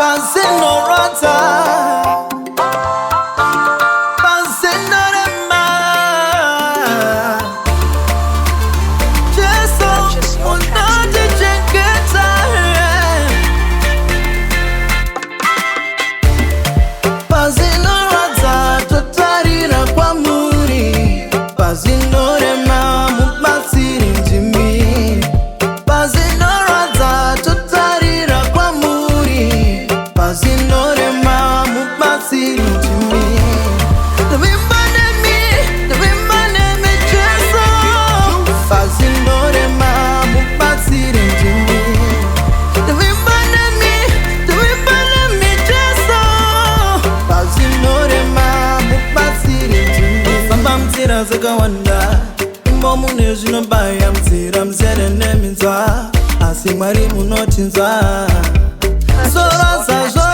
Pazinorata, pazinorema. Just unade jengeta. Pazinorata, totarira kwa muri. Pazinorema, mupasiri njimi. Pazinorata, totarira kwa muri. Pazinorema, mupasiri njimi. Twimbane Jesu. Pazinorema, mupasiri njimi. Twimbane Jesu. Pazinorema, mupasiri njimi. Samba mtira zakawanda. Imbo mune zvinobaya mzira mzere neminzwa. Asi Mwari munotinzwa. Zora zazvo